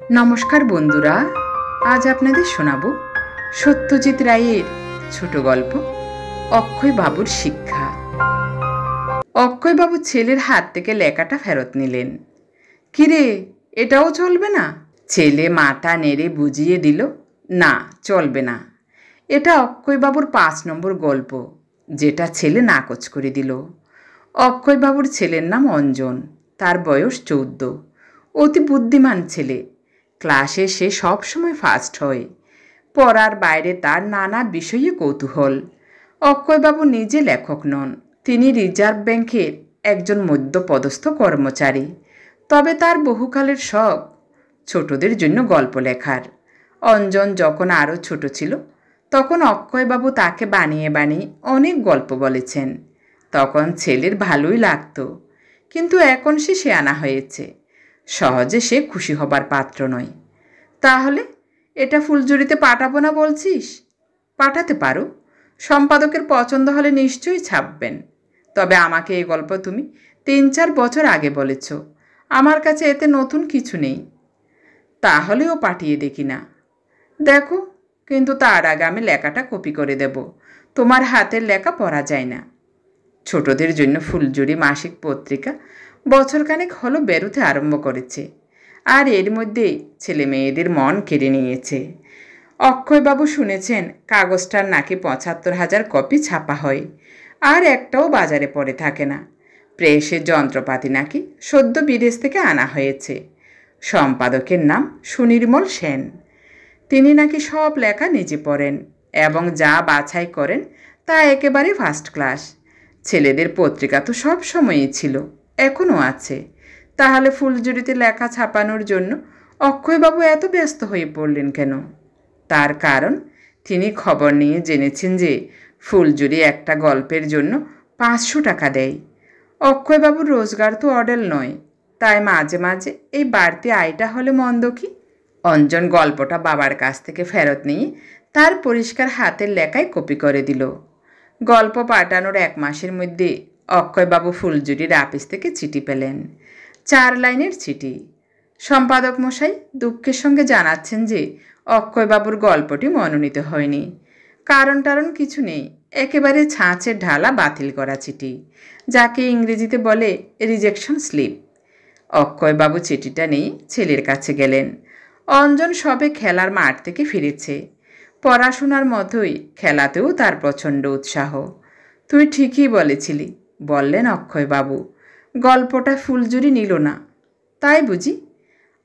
নমস্কার বন্ধুরা, আজ আপনাদের শোনাবো সত্যজিৎ রায়ের ছোট গল্প অক্ষয় বাবুর শিক্ষা। অক্ষয় বাবু ছেলের হাত থেকে লেখাটা ফেরত নিলেন। কিরে, এটাও চলবে না? ছেলে মাথা নেড়ে বুঝিয়ে দিল, না চলবে না। এটা অক্ষয় বাবুর 5 নম্বর গল্প, যেটা ছেলে নাকচ করে দিল। অক্ষয় বাবুর ছেলের নাম অঞ্জন, তার বয়স 14। অতি বুদ্ধিমান ছেলে। ক্লাসে সে সবসময় ফার্স্ট হয়। পড়ার বাইরে তার নানা বিষয়ে কৌতূহল। অক্ষয়বাবু নিজে লেখক নন, তিনি রিজার্ভ ব্যাংকের একজন মধ্যপদস্থ কর্মচারী। তবে তার বহুকালের শখ ছোটদের জন্য গল্প লেখার। অঞ্জন যখন আরও ছোট ছিল তখন অক্ষয়বাবু তাকে বানিয়ে বানিয়ে অনেক গল্প বলেছেন। তখন ছেলের ভালোই লাগতো, কিন্তু এখন সে শেয়ানা হয়েছে, সহজে সে খুশি হবার পাত্র নয়। তাহলে এটা ফুলঝুরিতে পাঠাবো না বলছিস? পাঠাতে পারো, সম্পাদকের পছন্দ হলে নিশ্চয়ই ছাপবেন। তবে আমাকে এই গল্প তুমি 3-4 বছর আগে বলেছ, আমার কাছে এতে নতুন কিছু নেই। তাহলেও পাঠিয়ে দেখি না। দেখো, কিন্তু তার আগে আমি লেখাটা কপি করে দেব। তোমার হাতের লেখা পড়া যায় না। ছোটদের জন্য ফুলঝুরি মাসিক পত্রিকা বছরখানেক হলো বেরোতে আরম্ভ করেছে, আর এর মধ্যেই ছেলে মেয়েদের মন কেড়ে নিয়েছে। অক্ষয়বাবু শুনেছেন কাগজটার নাকি 75,000 কপি ছাপা হয়, আর একটাও বাজারে পড়ে থাকে না। প্রেসের যন্ত্রপাতি নাকি সদ্য বিদেশ থেকে আনা হয়েছে। সম্পাদকের নাম সুনির্মল সেন। তিনি নাকি সব লেখা নিজে পড়েন এবং যা বাছাই করেন তা একেবারে ফার্স্ট ক্লাস। ছেলেদের পত্রিকা তো সব সময়ই ছিল, এখনও আছে। তাহলে ফুলঝুরিতে লেখা ছাপানোর জন্য অক্ষয়বাবু এত ব্যস্ত হয়ে পড়লেন কেন? তার কারণ তিনি খবর নিয়ে জেনেছেন যে ফুলঝুরি একটা গল্পের জন্য 500 টাকা দেয়। অক্ষয়বাবুর রোজগার তো অডেল নয়, তাই মাঝে মাঝে এই বাড়তি আয়টা হলে মন্দ কি? অঞ্জন গল্পটা বাবার কাছ থেকে ফেরত নিয়ে তার পরিষ্কার হাতের লেখায় কপি করে দিল। গল্প পাঠানোর 1 মাসের মধ্যে অক্ষয়বাবু ফুলঝুরির আপিস থেকে চিঠি পেলেন। 4 লাইনের চিঠি। সম্পাদক মশাই দুঃখের সঙ্গে জানাচ্ছেন যে অক্ষয়বাবুর গল্পটি মনোনীত হয়নি। কারণ কিছু নেই, একেবারে ছাঁচের ঢালা বাতিল করা চিঠি, যাকে ইংরেজিতে বলে রিজেকশন স্লিপ। অক্ষয়বাবু চিঠিটা নিয়ে ছেলের কাছে গেলেন। অঞ্জন সবে খেলার মাঠ থেকে ফিরেছে। পড়াশোনার মতোই খেলাতেও তার প্রচণ্ড উৎসাহ। তুই ঠিকই বলেছিলি, বললেন অক্ষয়বাবু। গল্পটা ফুলঝুরি নিল না, তাই বুঝি?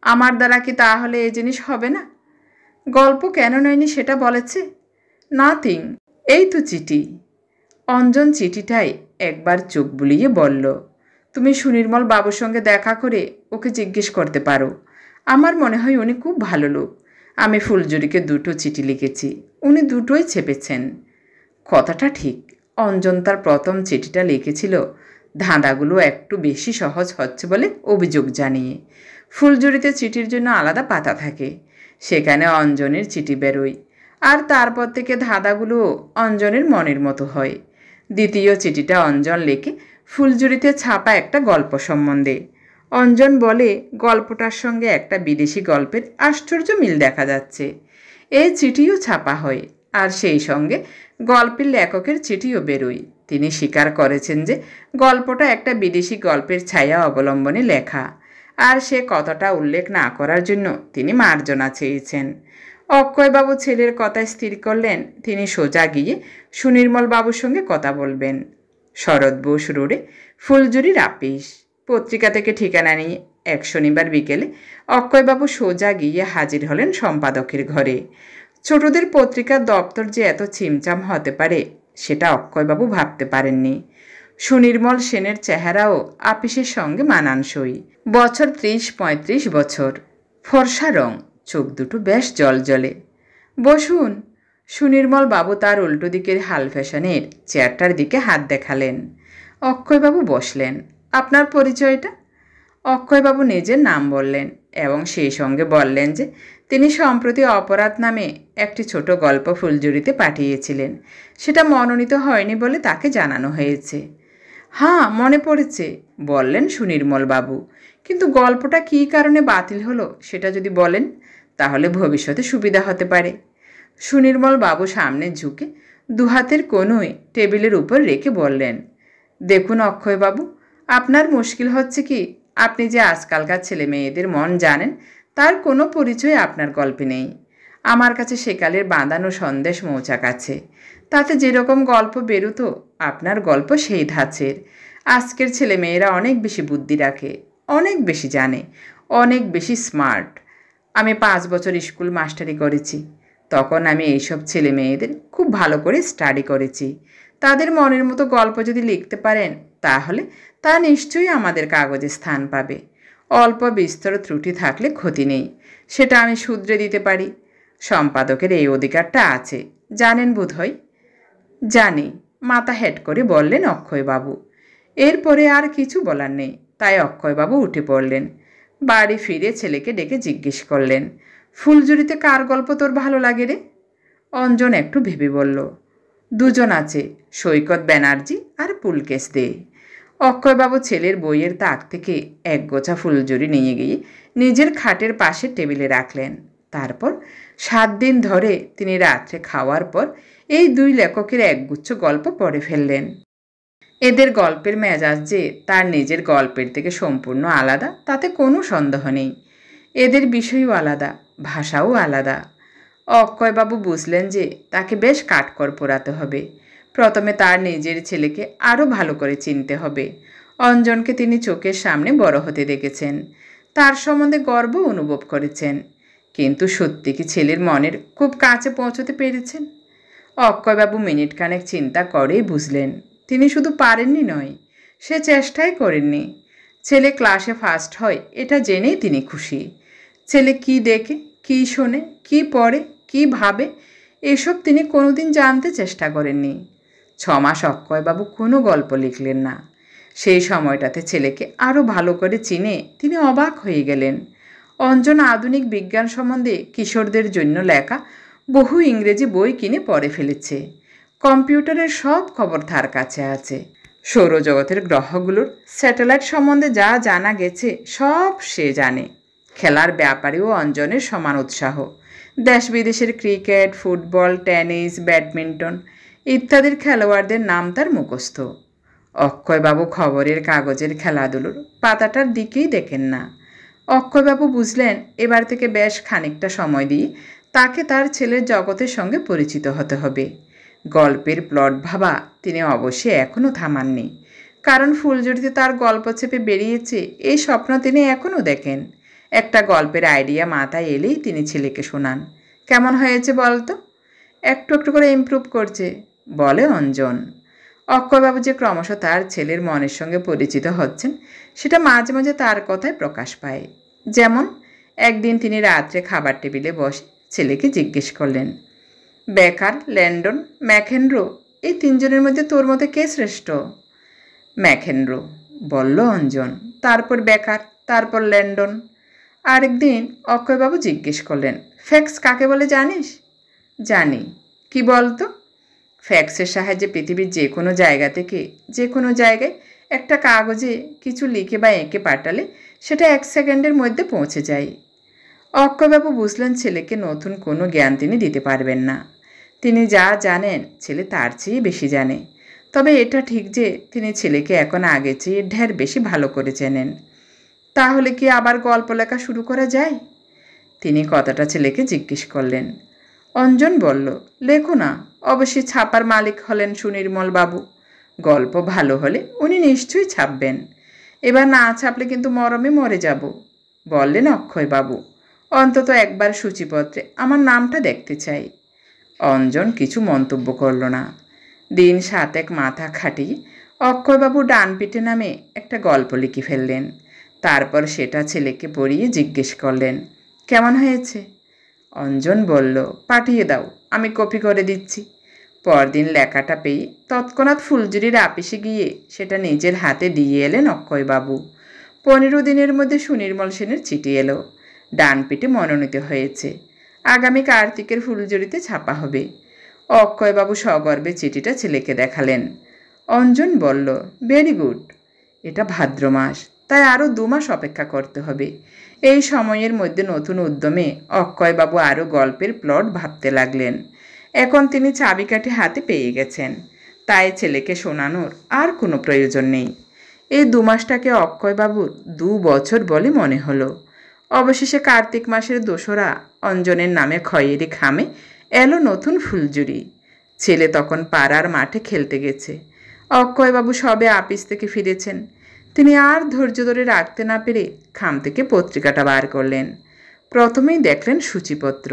আমার দ্বারা কি তাহলে এই জিনিস হবে না? গল্প কেন নয়নি সেটা বলেছে? নাথিং, এই তো চিঠি। অঞ্জন চিঠিটাই একবার চোখ বুলিয়ে বলল, তুমি সুনির্মল বাবুর সঙ্গে দেখা করে ওকে জিজ্ঞেস করতে পারো। আমার মনে হয় উনি খুব ভালো লোক। আমি ফুলঝুরিকে 2টো চিঠি লিখেছি, উনি 2টোই ছেপেছেন। কথাটা ঠিক। অঞ্জন তার প্রথম চিঠিটা লিখেছিল ধাঁধাগুলো একটু বেশি সহজ হচ্ছে বলে অভিযোগ জানিয়ে। ফুলঝুরিতে চিঠির জন্য আলাদা পাতা থাকে, সেখানে অঞ্জনের চিঠি বেরোয়, আর তারপর থেকে ধাঁধাগুলো অঞ্জনের মনের মতো হয়। দ্বিতীয় চিঠিটা অঞ্জন লেখে ফুলঝুরিতে ছাপা একটা গল্প সম্বন্ধে। অঞ্জন বলে গল্পটার সঙ্গে একটা বিদেশি গল্পের আশ্চর্য মিল দেখা যাচ্ছে। এই চিঠিও ছাপা হয়, আর সেই সঙ্গে গল্পের লেখকের চিঠিও বেরোয়। তিনি স্বীকার করেছেন যে গল্পটা একটা বিদেশি গল্পের ছায়া অবলম্বনে লেখা, আর সে কথাটা উল্লেখ না করার জন্য তিনি মার্জনা চেয়েছেন। অক্ষয়বাবু ছেলের কথায় স্থির করলেন তিনি সোজা গিয়ে সুনির্মল বাবুর সঙ্গে কথা বলবেন। শরৎ বোস রোডে ফুলঝুরির আপিস। পত্রিকা থেকে ঠিকানা নিয়ে এক শনিবার বিকেলে অক্ষয়বাবু সোজা গিয়ে হাজির হলেন সম্পাদকের ঘরে। ছোটদের পত্রিকার দপ্তর যে এত ছিমছাম হতে পারে সেটা অক্ষয়বাবু ভাবতে পারেননি। সুনির্মল সেনের চেহারাও আপিসের সঙ্গে মানানসই। বছর 30-35 বছর, ফর্সা রং, চোখ দুটো বেশ জলজলে। বসুন। সুনির্মল বাবু তার উল্টো দিকের হাল ফ্যাশনের চেয়ারটার দিকে হাত দেখালেন। অক্ষয়বাবু বসলেন। আপনার পরিচয়টা? অক্ষয়বাবু নিজের নাম বললেন এবং সেই সঙ্গে বললেন যে তিনি সম্প্রতি অপরাধ নামে একটি ছোট গল্প ফুলঝুরিতে পাঠিয়েছিলেন, সেটা মনোনীত হয়নি বলে তাকে জানানো হয়েছে। হ্যাঁ, মনে পড়েছে, বললেন সুনির্মল বাবু। কিন্তু গল্পটা কী কারণে বাতিল হলো সেটা যদি বলেন তাহলে ভবিষ্যতে সুবিধা হতে পারে। সুনির্মল বাবু সামনে ঝুঁকে দুহাতের কোনোই টেবিলের উপর রেখে বললেন, দেখুন অক্ষয়বাবু, আপনার মুশকিল হচ্ছে কি, আপনি যে আজকালকার ছেলে মেয়েদের মন জানেন তার কোনো পরিচয় আপনার গল্পে নেই। আমার কাছে সেকালের বাঁধানো সন্দেশ মৌচাক আছে, তাতে যেরকম গল্প বেরোতো আপনার গল্প সেই ধাঁচের। আজকের ছেলে মেয়েরা অনেক বেশি বুদ্ধি রাখে, অনেক বেশি জানে, অনেক বেশি স্মার্ট। আমি 5 বছর স্কুল মাস্টারি করেছি, তখন আমি এইসব ছেলে মেয়েদের খুব ভালো করে স্টাডি করেছি। তাদের মনের মতো গল্প যদি লিখতে পারেন তাহলে তা নিশ্চয়ই আমাদের কাগজে স্থান পাবে। অল্প বিস্তর ত্রুটি থাকলে ক্ষতি নেই, সেটা আমি শুধরে দিতে পারি। সম্পাদকের এই অধিকারটা আছে, জানেন বোধহয়। জানি, মাথা হেঁট করে বললেন অক্ষয়বাবু। এরপরে আর কিছু বলার নেই, তাই অক্ষয়বাবু উঠে পড়লেন। বাড়ি ফিরে ছেলেকে ডেকে জিজ্ঞেস করলেন, ফুলঝুরিতে কার গল্প তোর ভালো লাগে রে? অঞ্জন একটু ভেবে বলল, দুজন আছে, সৈকত ব্যানার্জি আর পুলকেশ দে। অক্ষয়বাবু ছেলের বইয়ের তাক থেকে এক গোছা ফুলঝুরি নিয়ে গিয়ে নিজের খাটের পাশে টেবিলে রাখলেন। তারপর 7 দিন ধরে তিনি রাত্রে খাওয়ার পর এই 2 লেখকের একগুচ্ছ গল্প পড়ে ফেললেন। এদের গল্পের মেজাজ যে তার নিজের গল্পের থেকে সম্পূর্ণ আলাদা তাতে কোনো সন্দেহ নেই। এদের বিষয়ও আলাদা, ভাষাও আলাদা। অক্ষয়বাবু বুঝলেন যে তাকে বেশ কাঠকড় পোড়াতে হবে। প্রথমে তার নিজের ছেলেকে আরও ভালো করে চিনতে হবে। অঞ্জনকে তিনি চোখের সামনে বড় হতে দেখেছেন, তার সম্বন্ধে গর্ব অনুভব করেছেন, কিন্তু সত্যি কি ছেলের মনের খুব কাছে পৌঁছতে পেরেছেন? অক্ষয়বাবু মিনিট খানেক চিন্তা করেই বুঝলেন তিনি শুধু পারেননি নয়, সে চেষ্টাই করেননি। ছেলে ক্লাসে ফার্স্ট হয় এটা জেনেই তিনি খুশি। ছেলে কি দেখে, কি শোনে, কি পড়ে, কি ভাবে, এসব তিনি কোনোদিন জানতে চেষ্টা করেননি। 6 মাস অক্ষয়বাবু কোনো গল্প লিখলেন না। সেই সময়টাতে ছেলেকে আরও ভালো করে চিনে তিনি অবাক হয়ে গেলেন। অঞ্জন আধুনিক বিজ্ঞান সম্বন্ধে কিশোরদের জন্য লেখা বহু ইংরেজি বই কিনে পড়ে ফেলেছে। কম্পিউটারের সব খবর তার কাছে আছে। সৌরজগতের গ্রহগুলোর স্যাটেলাইট সম্বন্ধে যা জানা গেছে সব সে জানে। খেলার ব্যাপারেও অঞ্জনের সমান উৎসাহ। দেশ বিদেশের ক্রিকেট, ফুটবল, টেনিস, ব্যাডমিন্টন ইত্যাদির খেলোয়াড়দের নাম তার মুখস্থ। অক্ষয়বাবু খবরের কাগজের খেলাধুলোর পাতাটার দিকেই দেখেন না। অক্ষয়বাবু বুঝলেন এবার থেকে বেশ খানিকটা সময় দিয়ে তাকে তার ছেলের জগতের সঙ্গে পরিচিত হতে হবে। গল্পের প্লট ভাবা তিনি অবশ্যই এখনও থামাননি, কারণ ফুলঝুরিতে তার গল্প চেপে বেরিয়েছে এই স্বপ্ন তিনি এখনও দেখেন। একটা গল্পের আইডিয়া মাথায় এলেই তিনি ছেলেকে শোনান, কেমন হয়েছে বলতো? একটু একটু করে ইমপ্রুভ করছে, বলে অঞ্জন। অক্ষয়বাবু যে ক্রমশ তার ছেলের মনের সঙ্গে পরিচিত হচ্ছেন সেটা মাঝে মাঝে তার কথায় প্রকাশ পায়। যেমন একদিন তিনি রাত্রে খাবার টেবিলে বসে ছেলেকে জিজ্ঞেস করলেন, বেকার, ল্যান্ডন, ম্যাকেনরো এই 3 জনের মধ্যে তোর মতে কে শ্রেষ্ঠ? ম্যাকেনরো, বলল অঞ্জন। তারপর বেকার, তারপর ল্যান্ডন। আরেকদিন অক্ষয়বাবু জিজ্ঞেস করলেন, ফ্যাক্স কাকে বলে জানিস? জানি। কি বলতো? ফ্যাক্সের সাহায্যে পৃথিবীর যে কোনো জায়গা থেকে যে কোনো জায়গায় একটা কাগজে কিছু লিখে বা এঁকে পাঠালে সেটা 1 সেকেন্ডের মধ্যে পৌঁছে যায়। অক্ষয়বাবু বুঝলেন ছেলেকে নতুন কোনো জ্ঞান তিনি দিতে পারবেন না। তিনি যা জানেন ছেলে তার চেয়ে বেশি জানে। তবে এটা ঠিক যে তিনি ছেলেকে এখন আগে চেয়ে ঢের বেশি ভালো করে চেনেন। তাহলে কি আবার গল্প লেখা শুরু করা যায়? তিনি কথাটা ছেলেকে জিজ্ঞেস করলেন। অঞ্জন বলল, লেখো না, অবশ্যই ছাপার মালিক হলেন সুনির্মল বাবু। গল্প ভালো হলে উনি নিশ্চয়ই ছাপবেন। এবার না ছাপলে কিন্তু মরমে মরে যাব, বললেন অক্ষয়বাবু। অন্তত একবার সূচিপত্রে আমার নামটা দেখতে চাই। অঞ্জন কিছু মন্তব্য করল না। দিন 7 মাথা খাটিয়ে অক্ষয়বাবু ডান পিঠে নামে একটা গল্প লিখে ফেললেন। তারপর সেটা ছেলেকে পড়িয়ে জিজ্ঞেস করলেন, কেমন হয়েছে? অঞ্জন বলল, পাঠিয়ে দাও, আমি কপি করে দিচ্ছি। পরদিন লেখাটা পেয়ে তৎক্ষণাৎ ফুলঝুরির আপিসে গিয়ে সেটা নিজের হাতে দিয়ে এলেন অক্ষয়বাবু। 15 দিনের মধ্যে সুনির্মল সেনের চিঠি এলো। ডান পিঠে মনোনীত হয়েছে, আগামী কার্তিকের ফুলঝুরিতে ছাপা হবে। অক্ষয়বাবু সগর্বে চিঠিটা ছেলেকে দেখালেন। অঞ্জন বলল, ভেরি গুড। এটা ভাদ্র মাস, তাই আরও 2 মাস অপেক্ষা করতে হবে। এই সময়ের মধ্যে নতুন উদ্যমে অক্ষয়বাবু আরও গল্পের প্লট ভাবতে লাগলেন। এখন তিনি চাবিকাঠি হাতে পেয়ে গেছেন, তাই ছেলেকে শোনানোর আর কোনো প্রয়োজন নেই। এই 2 মাসটাকে অক্ষয়বাবুর 2 বছর বলে মনে হলো। অবশেষে কার্তিক মাসের 2রা অঞ্জনের নামে খয়েরি খামে এলো নতুন ফুলঝুরি। ছেলে তখন পাড়ার মাঠে খেলতে গেছে। অক্ষয়বাবু সবে আপিস থেকে ফিরেছেন। তিনি আর ধৈর্য ধরে রাখতে না পেরে খাম থেকে পত্রিকাটা বার করলেন। প্রথমেই দেখলেন সূচিপত্র।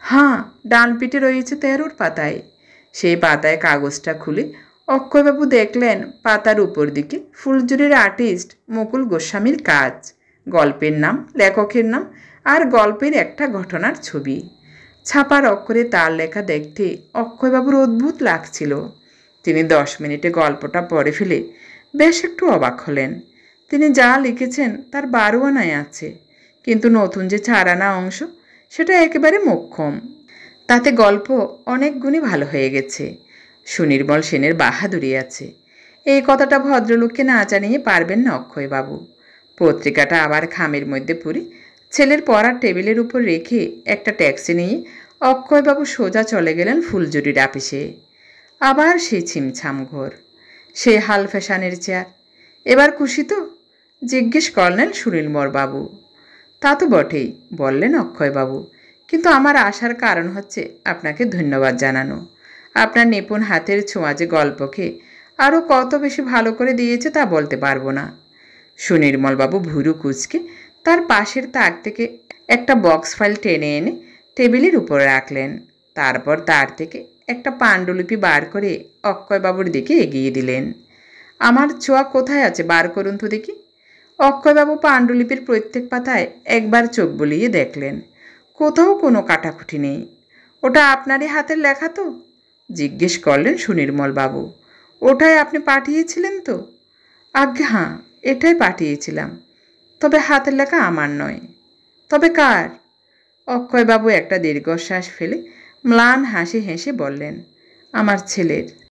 হ্যাঁ, ডান পিঠে রয়েছে 13 পাতায়। সেই পাতায় কাগজটা খুলে অক্ষয়বাবু দেখলেন পাতার উপর দিকে ফুলঝুরির আর্টিস্ট মুকুল গোস্বামীর কাজ, গল্পের নাম, লেখকের নাম আর গল্পের একটা ঘটনার ছবি। ছাপার অক্ষরে তার লেখা দেখতে অক্ষয়বাবুর অদ্ভুত লাগছিল। তিনি 10 মিনিটে গল্পটা পড়ে ফেলে বেশ একটু অবাক হলেন। তিনি যা লিখেছেন তার 12 আনায় আছে, কিন্তু নতুন যে 4 আনা অংশ সেটা একেবারে মোক্ষম। তাতে গল্প অনেক গুণই ভালো হয়ে গেছে। সুনির্মল সেনের বাহাদুরি আছে। এই কথাটা ভদ্রলোককে না জানিয়ে পারবেন না অক্ষয়বাবু। পত্রিকাটা আবার খামের মধ্যে পুরে ছেলের পড়ার টেবিলের উপর রেখে একটা ট্যাক্সি নিয়ে অক্ষয়বাবু সোজা চলে গেলেন ফুলঝুরির আপিসে। আবার সেই ছিমছাম ঘর, সেই হাল ফ্যাশনের চেয়ার। এবার খুশি তো? জিজ্ঞেস করলেন সুনীলমর বাবু। তা তো বটেই, বললেন অক্ষয়বাবু, কিন্তু আমার আসার কারণ হচ্ছে আপনাকে ধন্যবাদ জানানো। আপনার নিপুণ হাতের ছোঁয়া যে গল্পকে আরও কত বেশি ভালো করে দিয়েছে তা বলতে পারবো না। সুনির্মলবাবু ভুরু কুঁচকে তার পাশের তাক থেকে একটা বক্স ফাইল টেনে এনে টেবিলের উপর রাখলেন। তারপর তার থেকে একটা পাণ্ডুলিপি বার করে অক্ষয়বাবুর দিকে এগিয়ে দিলেন। আমার ছোঁয়া কোথায় আছে, বার করুন তো দেখি। অক্ষয়বাবু পাণ্ডুলিপির প্রত্যেক পাতায় একবার চোখ বুলিয়ে দেখলেন। কোথাও কোনো কাটাকুটি নেই। ওটা আপনারই হাতের লেখা তো? জিজ্ঞেস করলেন সুনির্মলবাবু। ওটাই আপনি পাঠিয়েছিলেন তো? আজ্ঞে হ্যাঁ, এটাই পাঠিয়েছিলাম। তবে হাতের লেখা আমার নয়। তবে কার? অক্ষয়বাবু একটা দীর্ঘশ্বাস ফেলে ম্লান হাসি হেসে বললেন, আমার ছেলের।